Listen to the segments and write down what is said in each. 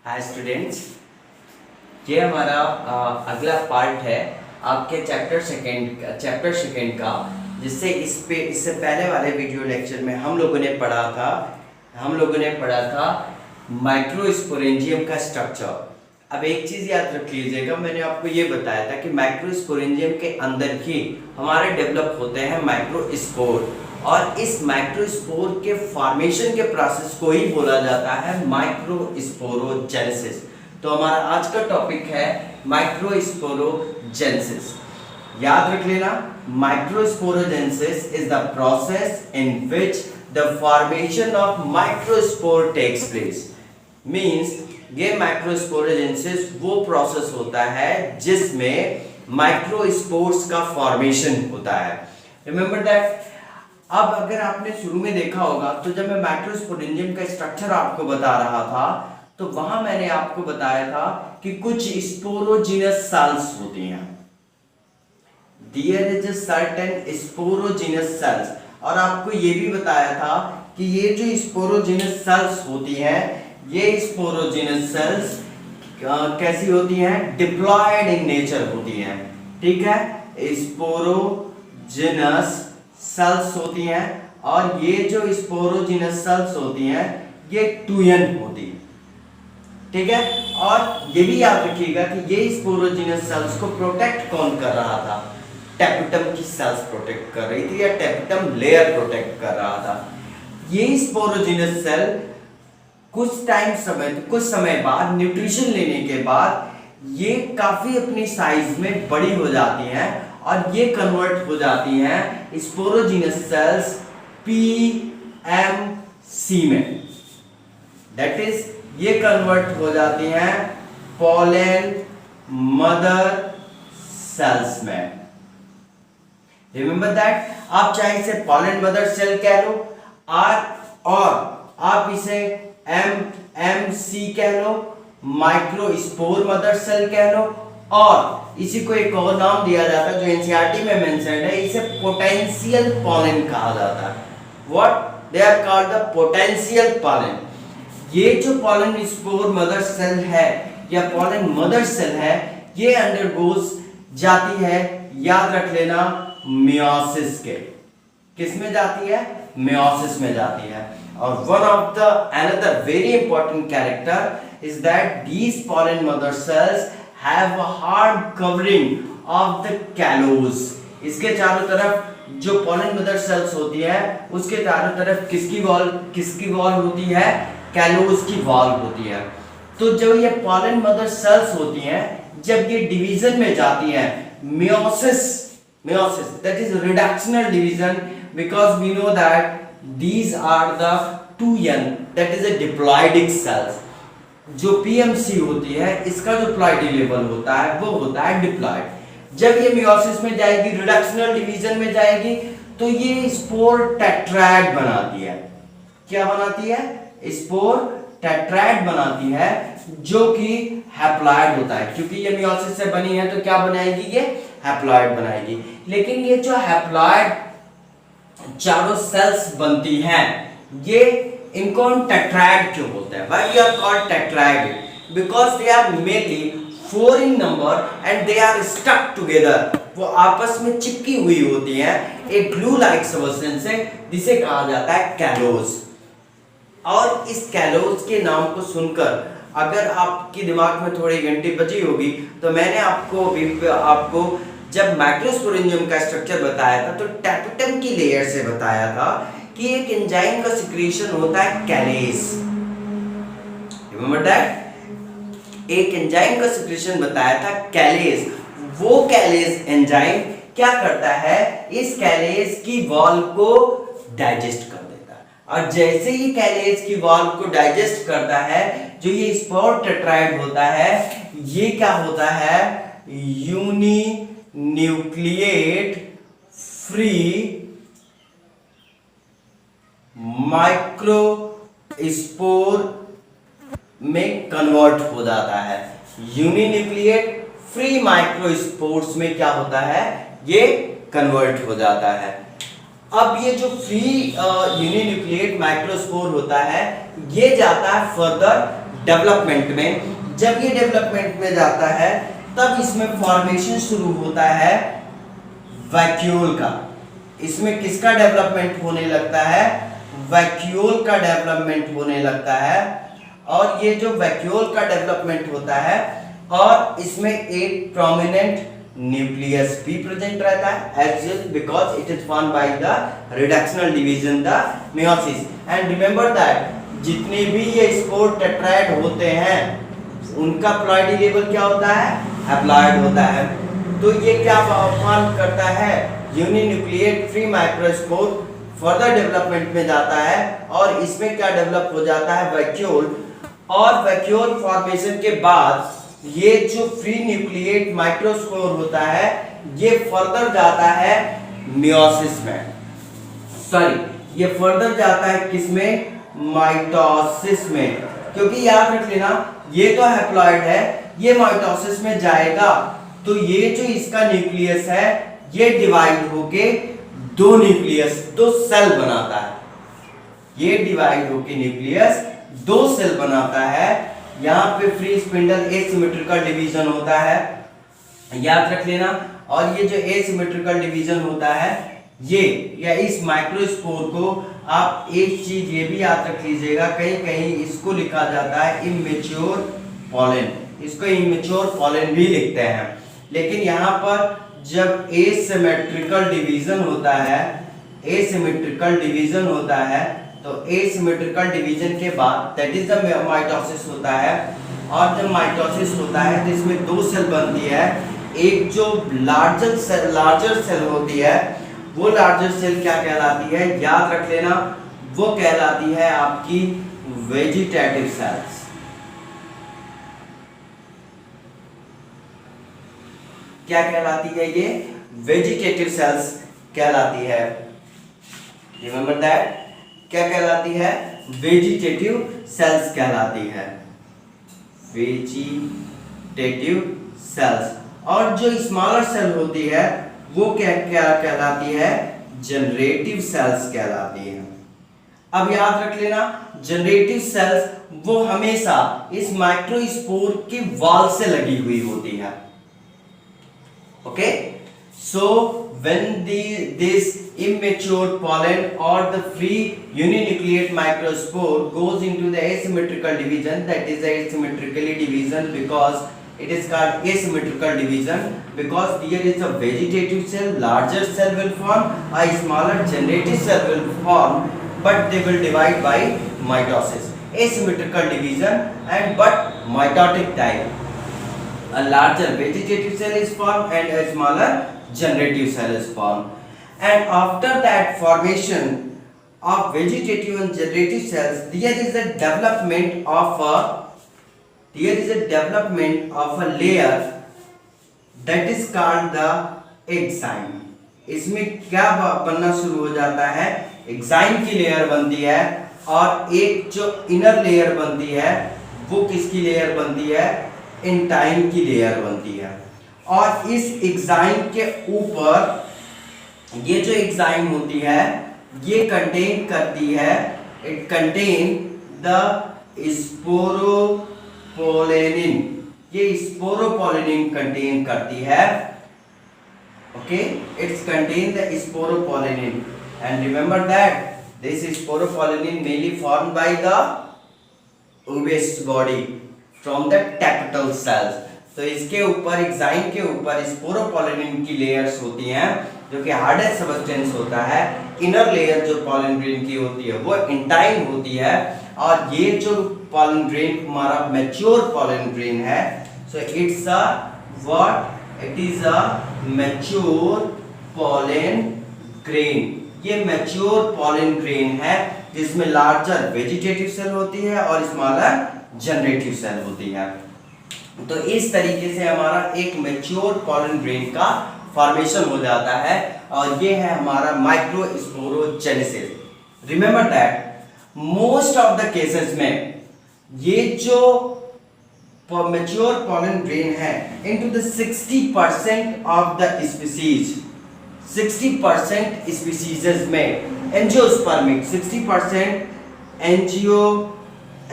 Hi students, ये हमारा अगला पार्ट है आपके चैप्टर सेकेंड का, जिससे इससे पहले वाले वीडियो लेक्चर में हम लोगों ने पढ़ा था माइक्रोस्पोरेंजियम का स्ट्रक्चर। अब एक चीज़ याद रख लीजिएगा, मैंने आपको ये बताया था कि माइक्रोस्पोरेंजियम के अंदर ही हमारे डेवलप होते हैं माइक्रोस्पोर, और इस माइक्रोस्पोर के फॉर्मेशन के प्रोसेस को ही बोला जाता है माइक्रोस्पोरोजेनेसिस। तो हमारा आज का टॉपिक है माइक्रोस्पोरोजेनेसिस। याद रख लेना, microsporogenesis is the process in which the formation of microspore takes place. Means ये माइक्रोस्पोरोजेनेसिस वो प्रोसेस होता है जिसमें माइक्रोस्पोर्स का फॉर्मेशन होता है। Remember that. अब अगर आपने शुरू में देखा होगा तो जब मैं माइक्रोस्पोरेंजियम का स्ट्रक्चर आपको बता रहा था तो वहां मैंने आपको बताया था कि कुछ स्पोरोजिनस सेल्स होती हैं। There is a certain sporogenous cells, और आपको ये भी बताया था कि ये जो स्पोरोजिनस सेल्स होती हैं, ये स्पोरोजिनस सेल्स कैसी होती हैं? डिप्लॉयड इन नेचर होती हैं। ठीक है, स्पोरोजिनस सेल्स होती हैं, और ये जो स्पोरोजिनस सेल्स होती हैं ये टूयन होती है। ठीक है, और ये भी याद रखिएगा कि ये स्पोरोजिनस सेल्स को प्रोटेक्ट कौन कर रहा था? टेपिटम की सेल्स प्रोटेक्ट कर रही थी, या टेपिटम लेयर प्रोटेक्ट कर रहा था। ये स्पोरोजिनस सेल कुछ समय बाद न्यूट्रिशन लेने के बाद ये काफी अपनी साइज में बड़ी हो जाती हैं, और ये कन्वर्ट हो जाती हैं स्पोरोजिनस सेल्स PMC में। दैट इज, ये कन्वर्ट हो जाती हैं पॉलन मदर सेल्स में। Remember that. आप चाहे इसे पॉलन मदर सेल कह लो, और आप इसे MMC कह लो, माइक्रोस्पोर मदर सेल कह लो, और इसी को एक और नाम दिया जाता है जो एनसीईआरटी में मेंशन्ड है, इसे पोटेंशियल पॉलन कहा जाता है। What they are called? The potential pollen. ये जो पॉलन स्पोर मदर सेल है या पॉलन मदर सेल है, ये अंडरगोस जाती है, याद रख लेना, मियोसिस के। किस में जाती है? मियोसिस में जाती है। और one of the another very important character is that these pollen mother cells have a hard covering of the callus। इसके चारों तरफ जो पॉलन मदर सेल्स होती है उसके चारों तरफ किसकी वॉल होती है? कैलोस की वॉल होती है। तो जो ये पॉलन मदर सेल्स होती हैं, जब ये डिवीजन में जाती हैं, meiosis that is reductional division, because we know that these are the two young, that is a diploidic cells। जो PMC होती है, इसका जो प्लॉइडी लेवल होता है वो होता है डिप्लॉइड। जब ये मियोसिस में जाएगी, रिडक्शनल डिवीजन में जाएगी, तो ये स्पोर टेट्राड बनाती है। क्या बनाती है? स्पोर टेट्राड बनाती है, जो कि हैप्लॉइड होता है। क्योंकि ये मियोसिस से बनी है तो क्या बनाएगी? ये हैप्लॉइड बनाएगी। लेकिन ये जो हैप्लॉइड चारों सेल्स बनती हैं, ये इनको हम टेट्राड क्यों बोलते हैं? Why we are called tetrad? Because they are mainly 4 in number and they are stuck together। वो आपस में चिपकी हुई होती हैं एक ग्लू लाइक सबस्टेंस से, जिसे कहा जाता है कैलोस। और इस कैलोस के नाम को सुनकर अगर आपके दिमाग में थोड़ी घंटी बची होगी, तो मैंने आपको जब माइक्रोस्पोरेंजियम का स्ट्रक्चर बताया था तो टेपिटम की लेयर से बताया था कि एक एंजाइम का सिक्रीशन होता है कैलेस। Remember that. एक एंजाइम का सिक्रीशन बताया था कैलेस। वो कैलेस एंजाइम क्या करता है? इस कैलेस की वॉल को डाइजेस्ट कर देता है, और जैसे ही कैलेस की वॉल को डाइजेस्ट करता है, जो ये स्पोर टेट्राइड होता है, ये क्या होता है? यूनी न्यूक्लिएट फ्री माइक्रोस्पोर में कन्वर्ट हो जाता है। यूनिन्यूक्लिएट फ्री माइक्रोस्पोर्स में क्या होता है? ये कन्वर्ट हो जाता है। अब ये जो फ्री यूनिन्यूक्लिएट माइक्रोस्पोर होता है, ये जाता है फर्दर डेवलपमेंट में। जब ये डेवलपमेंट में जाता है तब इसमें फॉर्मेशन शुरू होता है वैक्यूल का। इसमें किसका डेवलपमेंट होने लगता है? वैक्यूल का डेवलपमेंट होने लगता है। और ये जो वैक्यूल का डेवलपमेंट होता है और इसमें एक प्रोमिनेंट न्यूक्लियस भी प्रेजेंट रहता है as because it is formed by the reductional division the meiosis. And remember that जितने भी ये स्पोर टेट्राएड होते हैं उनका प्लॉइडी लेवल क्या होता है? हैप्लॉइड होता है। तो ये क्या फॉर्म करता है? Uninucleate free microspore further development में जाता है और इसमें क्या डेवलप हो जाता है? वैक्यूल। और वैक्यूल फॉर्मेशन के बाद ये जो फ्री न्यूक्लिएट माइक्रोस्पोर होता है ये फर्दर जाता है मियोसिस में, सॉरी ये फर्दर जाता है किसमें? माइटोसिस में। क्योंकि याद रख लेना ये तो हैप्लॉइड है, ये माइटोसिस में जाएगा तो ये जो इसका न्यूक्लियस है ये डिवाइड होके दो सेल बनाता है। ये डिवाइड होके न्यूक्लियस दो सेल बनाता है। यहाँ पे फ्री स्पिंडल एसिमेट्रिकल डिवीजन होता है, याद रख लेना। और ये जो एसिमेट्रिकल डिवीजन होता है ये या इस माइक्रोस्पोर को आप एक चीज ये भी याद रख लीजिएगा, कहीं कहीं इसको लिखा जाता है इमेच्योर पॉलन, इसको इमेच्योर पॉलन भी लिखते हैं। लेकिन यहाँ पर जब एसिमेट्रिकल डिवीजन होता है, एसिमेट्रिकल डिवीजन होता है तो एसिमेट्रिकल डिवीजन के बाद दैट इज द माइटोसिस होता है। और जब माइटोसिस होता है तो इसमें दो सेल बनती है। एक जो लार्जर सेल होती है वो लार्जर सेल क्या कहलाती है? याद रख लेना वो कहलाती है आपकी वेजिटेटिव सेल्स। क्या कहलाती है? ये वेजिटेटिव सेल्स कहलाती है। रिमेंबर दैट, क्या कहलाती है? वेजिटेटिव सेल्स कहलाती है, वेजिटेटिव सेल्स। और जो स्मॉलर सेल होती है वो क्या कहलाती है? जनरेटिव सेल्स कहलाती है। अब याद रख लेना जनरेटिव सेल्स वो हमेशा इस माइक्रोस्पोर की वॉल से लगी हुई होती है। Okay, so when this immature pollen or the free uninucleate microspore goes into the asymmetrical division, that is the asymmetrically division because it is called asymmetrical division because there is a vegetative cell, larger cell will form, a smaller generative cell will form, but they will divide by mitosis. Asymmetrical division and but mitotic type. A larger vegetative cell is formed and a smaller generative cell is formed. And after that formation of vegetative and generative cells, there is a development of a layer that is called the exine. इसमें क्या बनना शुरू हो जाता है? Exine की layer बनती है और एक जो इनर लेयर बनती है वो किसकी लेयर बनती है? इंटाइन की लेयर बनती है। और इस एक्साइन के ऊपर ये जो एक्साइन होती है ये कंटेन करती है, इट कंटेन द स्पोरोपोलेनिन, ये स्पोरोपोलेनिन कंटेन करती है। Okay, it's contain the sporopollenin and remember that this sporopollenin mainly formed by the obese body from the tapetal cells। तो इसके ऊपर एक्साइन के ऊपर स्पोरोपोलेनिन की लेयर्स होती हैं जो कि हार्डेस्ट सब्सटेंस होता है। इनर लेयर जो पॉलन ग्रेन की होती है वो इंटाइन होती है और ये जो पॉलन ग्रेन हमारा मैच्योर पॉलन ग्रेन है, so it's a what? It is a mature pollen grain. ये मैच्योर पॉलन ग्रेन है जिसमें लार्जर वेजिटेटिव सेल होती है और स्मॉलर जनरेटिव सेल होती है। तो इस तरीके से हमारा एक मैच्योर पॉलन ग्रेन का फॉर्मेशन हो जाता है और ये है हमारा microsporogenesis. Remember that most of the cases में ये जो मैच्योर पॉलन ग्रेन है into the 60% of the species, 60% species में एंजियोस्पर्मिक, 60%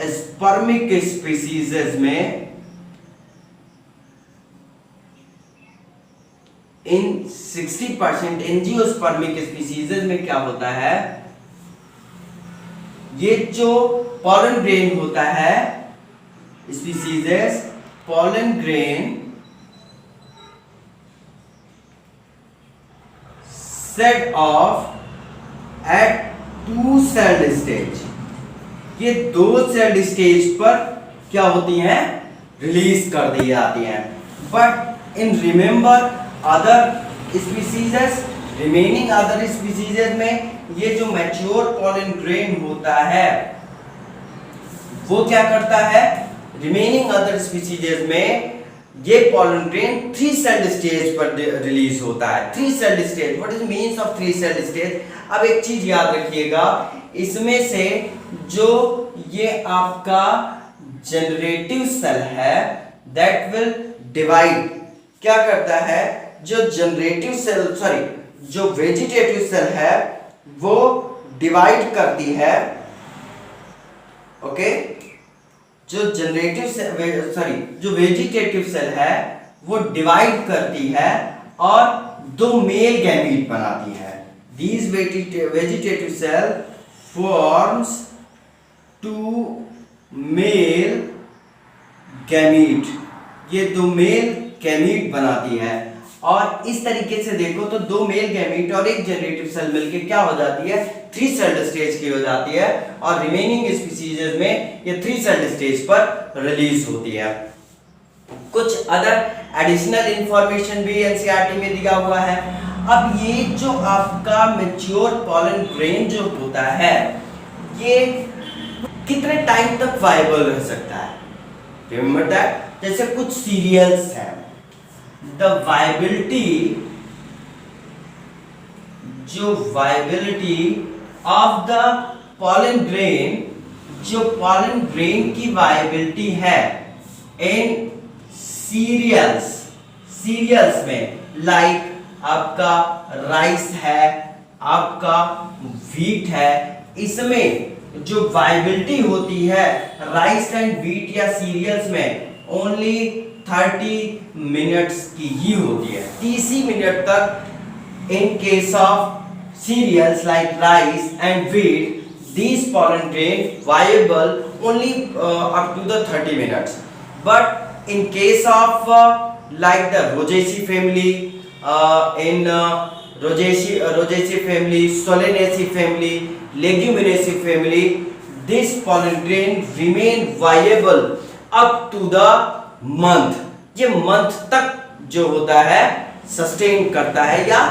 स्पर्मिक स्पीसीज में इन 60% एंजियोस्पर्मिक स्पीसीज में क्या होता है, ये जो पॉलन ग्रेन होता है species, pollen grain set of at 2 celled stage, ये 2 सेल्ड स्टेज पर क्या होती हैं, रिलीज कर दी जाती हैं। But in remember other species, remaining other species में ये जो मैच्योर पॉलन ग्रेन होता है वो क्या करता है, रिमेनिंग अदर स्पीसीज में ये पॉलन ग्रेन 3 सेल्ड स्टेज पर रिलीज होता है। 3 sailed stage, what is means of 3 sailed stage? अब एक चीज याद रखिएगा, इसमें से जो ये आपका जनरेटिव सेल है दैट विल डिवाइड, क्या करता है, जो जनरेटिव सेल जो वेजिटेटिव सेल है वो डिवाइड करती है, ओके, जो जनरेटिव सेल जो वेजिटेटिव सेल है वो डिवाइड करती है और 2 मेल गैमीट बनाती है। These vegetative cell forms 2 male gamete, ये 2 मेल गैमीट बनाती है। और इस तरीके से देखो तो 2 मेल गैमीट और एक जनरेटिव सेल मिलके क्या हो जाती है, 3 सेल्ड स्टेज की हो जाती है, और रिमेनिंग स्पीसीज में ये 3 सेल्ड स्टेज पर रिलीज होती है। कुछ अदर एडिशनल इंफॉर्मेशन भी एनसीईआरटी में दिया हुआ है। अब ये जो आपका मैच्योर पॉलन ग्रेन जो होता है ये कितने टाइम तक वायबल रह सकता है, रिमेंबर दैट, जैसे कुछ सीरियल्स हैं, the viability of the pollen grain, जो पॉलन ग्रेन की वायबिलिटी है इन सीरियल्स में, लाइक आपका राइस है, आपका व्हीट है, इसमें जो वायबिलिटी होती है राइस एंड व्हीट या सीरियल्स में ओनली 30 मिनट्स की ही होती है, 30 मिनट तक। In case of cereals like rice and wheat, these pollen grain viable only up to the 30 minutes. But in case of like the Rosaceae family, in Rosaceae family, Solanaceae family, Leguminosae family, this pollen grain remain viable up to the month. ये month तक जो होता है sustain करता है या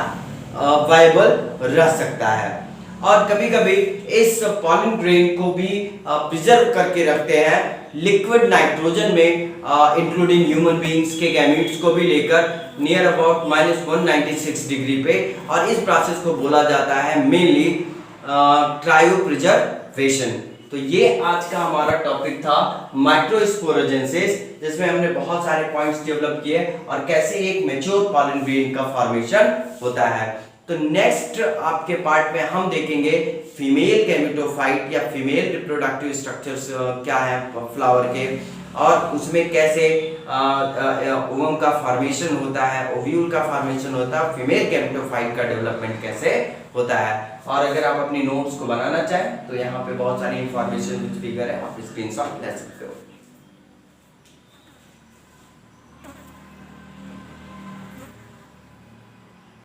viable रह सकता है। और कभी कभी इस पॉलन ग्रेन को भी प्रिजर्व करके रखते हैं लिक्विड नाइट्रोजन में, इंक्लूडिंग ह्यूमन बीइंग्स के गैमीट्स को भी लेकर नियर अबाउट -196 डिग्री पे, और इस प्रोसेस को बोला जाता है मेनली क्रायोप्रिजर्वेशन। तो ये आज का हमारा टॉपिक था माइक्रोस्पोरोजेनेसिस, जिसमें हमने बहुत सारे पॉइंट्स डेवलप किए और कैसे एक मैच्योर पॉलन ग्रेन का फॉर्मेशन होता है। तो नेक्स्ट आपके पार्ट में हम देखेंगे फीमेल गैमेटोफाइट या फीमेल रिप्रोडक्टिव स्ट्रक्चर्स क्या है फ्लावर के, और उसमें कैसे ओवम का फॉर्मेशन होता है, ओव्यूल का फॉर्मेशन होता है, फीमेल गैमेटोफाइट का डेवलपमेंट कैसे होता है। और अगर आप अपनी नोट्स को बनाना चाहें तो यहाँ पे बहुत सारी इंफॉर्मेशन फिगर है, आप स्क्रीनशॉट ले सकते हो।